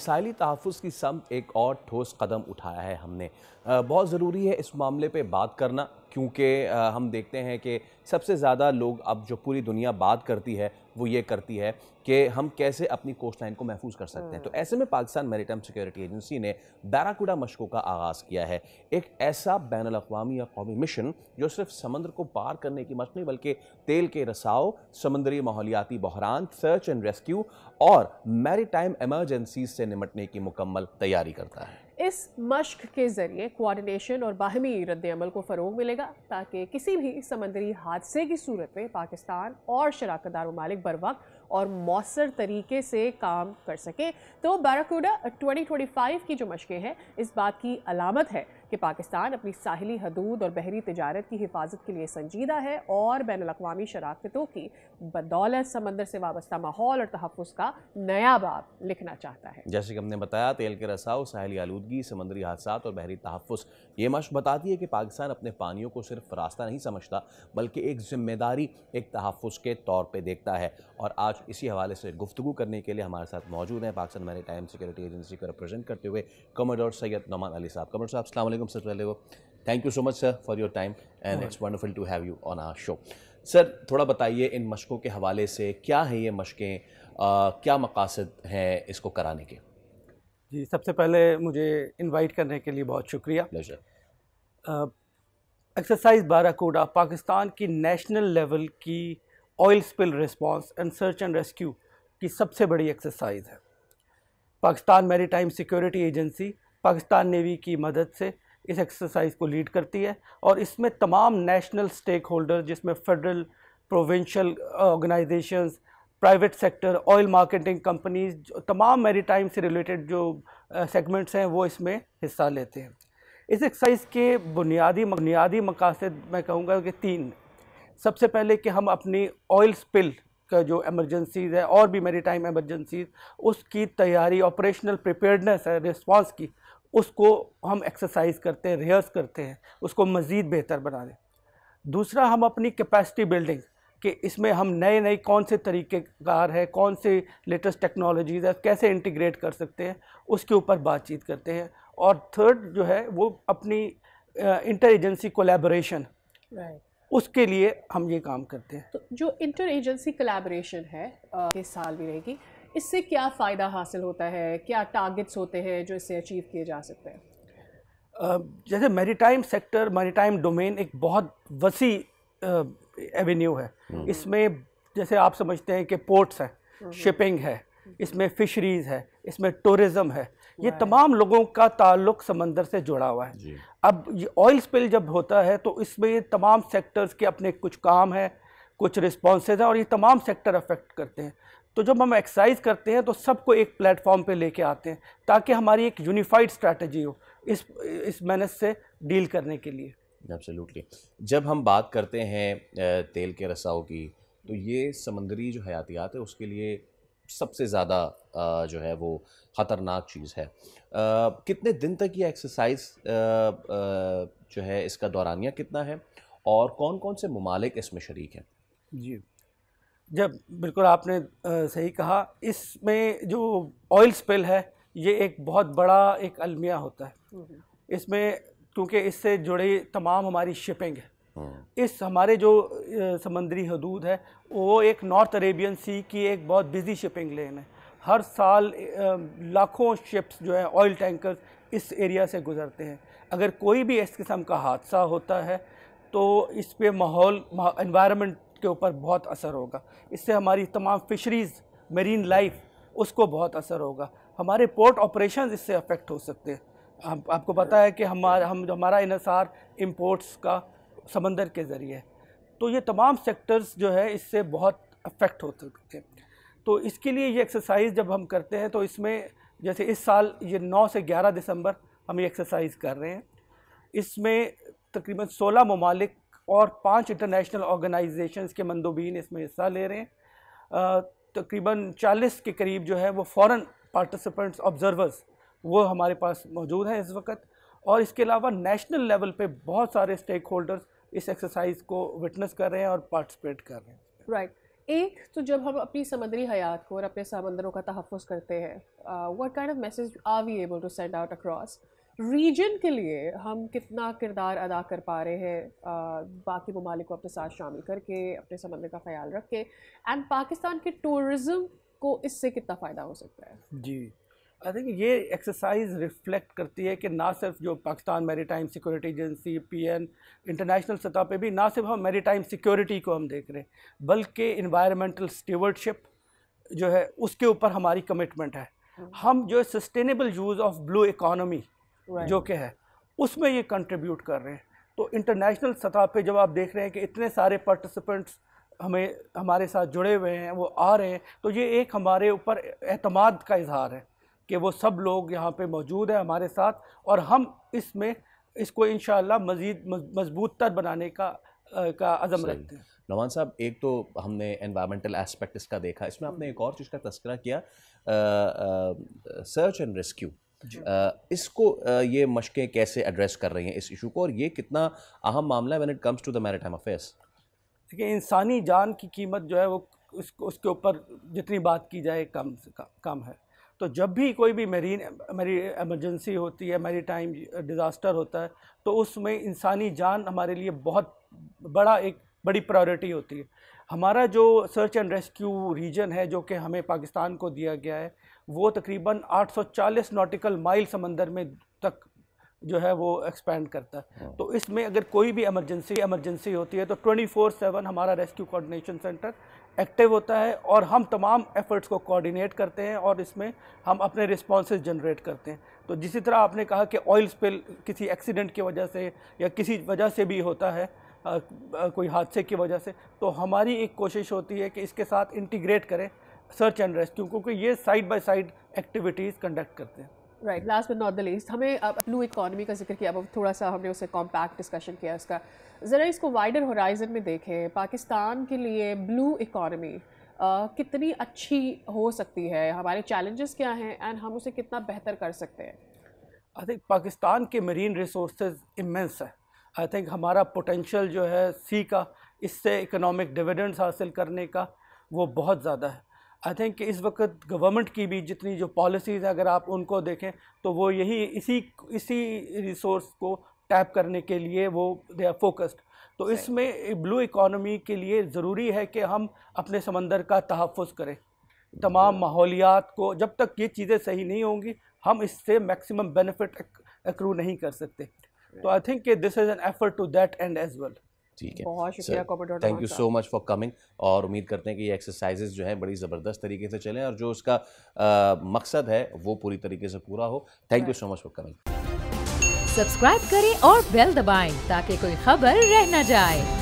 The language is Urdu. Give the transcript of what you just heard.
ساحلی تحفظ کی سمت ایک اور ٹھوس قدم اٹھایا ہے ہم نے. بہت ضروری ہے اس معاملے پہ بات کرنا، کیونکہ ہم دیکھتے ہیں کہ سب سے زیادہ لوگ اب جو پوری دنیا بات کرتی ہے وہ یہ کرتی ہے کہ ہم کیسے اپنی کوسٹ لائن کو محفوظ کر سکتے ہیں. تو ایسے میں Pakistan maritime security agency نے بیراکوڈا مشقوں کا آغاز کیا ہے. ایک ایسا بین الاقوامی یا قومی مشن جو صرف سمندر کو پار کرنے کی مشق نہیں بلکہ تیل کے رساؤ، سمندری ماحولیاتی بحران، سرچ اینڈ ریسکیو اور میری ٹائم ایمرجنسیز سے نمٹنے کی مکمل تیاری کرتا ہے. اس مشق کے ذریعے کوارڈینیشن اور باہمی رد عمل کو فروغ ملے گا تاکہ کسی بھی سمندری حادثے کی صورت میں پاکستان اور شراکت دار ممالک بروقت اور مؤثر طریقے سے کام کر سکیں. تو بیراکوڈا 2025 کی جو مشقیں ہیں اس بات کی علامت ہے کہ پاکستان اپنی ساحلی حدود اور بحری تجارت کی حفاظت کے لیے سنجیدہ ہے اور بین الاقوامی شراکتوں کی بدولت سمندر سے وابستہ ماحول اور تحفظ کا نیا باب لکھنا چاہتا ہے. جیسے کہ ہم نے بتایا، تیل کے رساؤ، ساحلی آلودگی، سمندری حادثات اور بحری تحفظ، یہ مشق بتاتی ہے کہ پاکستان اپنے پانیوں کو صرف راستہ نہیں سمجھتا بلکہ ایک ذمہ داری، ایک تحفظ کے طور پہ دیکھتا ہے. اور آج اسی حوالے سے گفتگو کرنے کے لیے ہمارے ساتھ موجود ہیں Pakistan maritime security agency کو ریپرزینٹ کرتے ہوئے کموڈور سید نعمان علی صاحب. کموڈور صاحب السلام علیکم. سب سے پہلے thank you so much sir for your time and it's wonderful to have you on our show. Sir تھوڑا بتائیے ان مشقوں کے حوالے سے، کیا ہیں یہ مشقیں، کیا مقاصد ہیں اس کو کرانے کے؟ جی، سب سے پہلے مجھے انوائٹ کرنے کے لیے بہت شکریہ. ایکسرسائز بیراکوڈا پاکستان کی نیشنل لیول کی oil spill response and search and rescue کی سب سے بڑی ایکسرسائز ہے. Pakistan maritime security agency Pakistan navy کی مدد سے اس ایکسرسائز کو لیڈ کرتی ہے اور اس میں تمام نیشنل سٹیک ہولڈر، جس میں federal, provincial organizations, private sector, oil marketing companies, تمام میری ٹائم سے ریلیٹڈ جو سیگمنٹس ہیں وہ اس میں حصہ لیتے ہیں. اس ایکسرسائز کے بنیادی مقاصد میں کہوں گا کہ 3. سب سے پہلے کہ ہم اپنی آئل سپل کا جو ایمرجنسیز ہے اور بھی میری ٹائم ایمرجنسیز، اس کی تیاری، آپریشنل پریپیئرڈنس ہے رسپانس کی، اس کو ہم ایکسرسائز کرتے ہیں، ریہرس کرتے ہیں، اس کو مزید بہتر بنا دیں. دوسرا، ہم اپنی کیپیسٹی بلڈنگ کہ اس میں ہم نئے کون سے طریقے کار ہے، کون سے لیٹسٹ ٹیکنالوجیز ہے، کیسے انٹیگریٹ کر سکتے ہیں، اس کے اوپر بات چیت کرتے ہیں. اور تھرڈ جو ہے وہ اپنی انٹر ایجنسی کولیبوریشن، اس کے لیے ہم یہ کام کرتے ہیں. تو جو انٹر ایجنسی کولیبوریشن ہے اس سال بھی رہے گی، اس سے کیا فائدہ حاصل ہوتا ہے؟ کیا ٹارگٹس ہوتے ہیں جو اس سے اچیو کیے جا سکتے ہیں؟ جیسے میری ٹائم سیکٹر، میری ٹائم ڈومین ایک بہت وسیع ایونیو ہے. اس میں جیسے آپ سمجھتے ہیں کہ پورٹس ہیں، شپنگ ہے، اس میں فشریز ہے، اس میں ٹورزم ہے، یہ تمام لوگوں کا تعلق سمندر سے جڑا ہوا ہے. اب یہ آئل سپل جب ہوتا ہے تو اس میں تمام سیکٹرز کے اپنے کچھ کام ہیں، کچھ رسپانسز ہیں اور یہ تمام سیکٹر افیکٹ کرتے ہیں. تو جب ہم ایکسرسائز کرتے ہیں تو سب کو ایک پلیٹ فارم پہ لے کے آتے ہیں تاکہ ہماری ایک یونیفائڈ اسٹریٹجی ہو اس مینس سے ڈیل کرنے کے لیے. ایبسلیوٹلی. جب ہم بات کرتے ہیں تیل کے رساؤ کی، تو یہ سمندری جو حیاتیات ہے اس کے لیے سب سے زیادہ جو ہے وہ خطرناک چیز ہے. کتنے دن تک یہ ایکسرسائز جو ہے، اس کا دورانیہ کتنا ہے اور کون کون سے ممالک اس میں شریک ہیں؟ جی، جب بالکل آپ نے صحیح کہا، اس میں جو آئل سپل ہے یہ ایک بہت بڑا ایک المیہ ہوتا ہے. اس میں کیونکہ اس سے جڑی تمام ہماری شپنگ ہے، اس ہمارے جو سمندری حدود ہے وہ ایک نارتھ عریبین سی کی ایک بہت بزی شپنگ لین ہے. ہر سال لاکھوں شپس جو ہیں، آئل ٹینکرز اس ایریا سے گزرتے ہیں. اگر کوئی بھی اس قسم کا حادثہ ہوتا ہے تو اس پہ انوائرمنٹ کے اوپر بہت اثر ہوگا. اس سے ہماری تمام فشریز، میرین لائف، اس کو بہت اثر ہوگا. ہمارے پورٹ آپریشنز اس سے افیکٹ ہو سکتے ہیں. آپ کو پتہ ہے کہ ہمارا انحصار امپورٹس کا سمندر کے ذریعے ہے. تو یہ تمام سیکٹرز جو ہے اس سے بہت افیکٹ ہو سکتے ہیں. تو اس کے لیے یہ ایکسرسائز جب ہم کرتے ہیں تو اس میں جیسے اس سال یہ 9 سے 11 دسمبر ہم یہ ایکسرسائز کر رہے ہیں. اس میں تقریباً 16 ممالک اور 5 انٹرنیشنل آرگنائزیشنز کے مندوبین اس میں حصہ لے رہے ہیں. تقریباً 40 کے قریب جو ہے وہ فورن پارٹیسپینٹس، آبزرورز، وہ ہمارے پاس موجود ہیں اس وقت. اور اس کے علاوہ نیشنل لیول پہ بہت سارے اسٹیک ہولڈرز اس ایکسرسائز کو وٹنس کر رہے ہیں اور پارٹیسپیٹ کر رہے ہیں. رائٹ. ایک تو جب ہم اپنی سمندری حیات کو اور اپنے سمندروں کا تحفظ کرتے ہیں, what kind of message are we able to send out across region کے لیے ہم کتنا کردار ادا کر پا رہے ہیں باقی ممالک کو اپنے ساتھ شامل کر کے, اپنے سمندر کا خیال رکھ کے, اینڈ پاکستان کے ٹورزم کو اس سے کتنا فائدہ ہو سکتا ہے؟ جی آئی تھنک یہ ایکسرسائز ریفلیکٹ کرتی ہے کہ نہ صرف جو پاکستان میری time security agency PN international سطح پہ بھی نہ صرف ہم میری ٹائم سیکورٹی کو ہم دیکھ رہے ہیں, بلکہ انوائرمنٹل اسٹیورڈشپ جو ہے اس کے اوپر ہماری کمٹمنٹ ہے. ہم جو sustainable use of blue economy جو کہ ہے اس میں یہ کنٹریبیوٹ کر رہے ہیں. تو انٹرنیشنل سطح پہ جب آپ دیکھ رہے ہیں کہ اتنے سارے پارٹیسپینٹس ہمارے ساتھ جڑے ہوئے ہیں, وہ آ رہے ہیں, تو یہ ایک ہمارے اوپر اعتماد کا اظہار ہے کہ وہ سب لوگ یہاں پہ موجود ہیں ہمارے ساتھ, اور ہم اس کو انشاءاللہ مزید مضبوط تر بنانے کا عزم رکھتے ہیں. نعمان صاحب, ایک تو ہم نے انوائرمنٹل ایسپیکٹ اس کا دیکھا, اس میں آپ نے ایک اور چیز کا تذکرہ کیا, سرچ اینڈ ریسکیو. اس کو یہ مشقیں کیسے ایڈریس کر رہی ہیں اس ایشو کو, اور یہ کتنا اہم معاملہ ہے when it comes to the maritime affairs؟ دیکھیں, انسانی جان کی قیمت جو ہے وہ اس کے اوپر جتنی بات کی جائے کم ہے. تو جب بھی کوئی بھی میری ایمرجنسی ہوتی ہے, میری ٹائم ڈیزاسٹر ہوتا ہے, تو اس میں انسانی جان ہمارے لیے بہت بڑی پرائیورٹی ہوتی ہے. ہمارا جو سرچ اینڈ ریسکیو ریجن ہے جو کہ ہمیں پاکستان کو دیا گیا ہے, وہ تقریباً 840 ناٹیکل مائل سمندر میں تک جو ہے وہ ایکسپینڈ کرتا ہے. تو اس میں اگر کوئی بھی ایمرجنسی ہوتی ہے تو 24/7 ہمارا ریسکیو کوآرڈینیشن سینٹر ایکٹیو ہوتا ہے, اور ہم تمام ایفرٹس کو کوآرڈینیٹ کرتے ہیں, اور اس میں ہم اپنے رسپانسز جنریٹ کرتے ہیں. تو جسی طرح آپ نے کہا کہ آئل سپل کسی ایکسیڈنٹ کی وجہ سے یا کسی وجہ سے بھی ہوتا ہے, کوئی حادثے کی وجہ سے, تو ہماری ایک کوشش ہوتی ہے کہ اس کے ساتھ انٹیگریٹ کریں سرچ اینڈ ریسکیو, کیونکہ یہ side by side activities conduct کرتے ہیں. Right, last but not the least, ہمیں بلو اکانومی کا ذکر کیا, اب تھوڑا سا ہم نے اسے کمپیکٹ ڈسکشن کیا اس کا, ذرا اس کو وائڈر ہورائزن میں دیکھیں. پاکستان کے لیے بلو اکانومی کتنی اچھی ہو سکتی ہے, ہمارے چیلنجز کیا ہیں, اینڈ ہم اسے کتنا بہتر کر سکتے ہیں؟ آئی تھنک پاکستان کے مرین ریسورسز امینس ہے. آئی تھنک ہمارا پوٹینشیل جو ہے سی کا, اس سے اکنامک ڈویڈنڈز حاصل کرنے کا, وہ بہت زیادہ ہے. آئی تھنک کہ اس وقت گورنمنٹ کی بھی جتنی جو پالیسیز ہیں اگر آپ ان کو دیکھیں تو وہ اسی ریسورس کو ٹیپ کرنے کے لیے وہ دے آر فوکسڈ. تو اس میں بلو اکانومی کے لیے ضروری ہے کہ ہم اپنے سمندر کا تحفظ کریں. تمام ماحولیات کو, جب تک یہ چیزیں صحیح نہیں ہوں گی ہم اس سے میکسیمم بینیفٹ ایکرو نہیں کر سکتے. تو آئی تھنک کہ this is an effort to that and as well. ٹھیک ہے, بہت شکریہ comrade. Thank you so much for coming, اور امید کرتے ہیں کہ یہ ایکسرسائزز جو ہیں بڑی زبردست طریقے سے چلیں, اور جو اس کا مقصد ہے وہ پوری طریقے سے پورا ہو. Thank you so much for coming. Subscribe کریں اور بیل دبائیں تاکہ کوئی خبر رہ نہ جائے.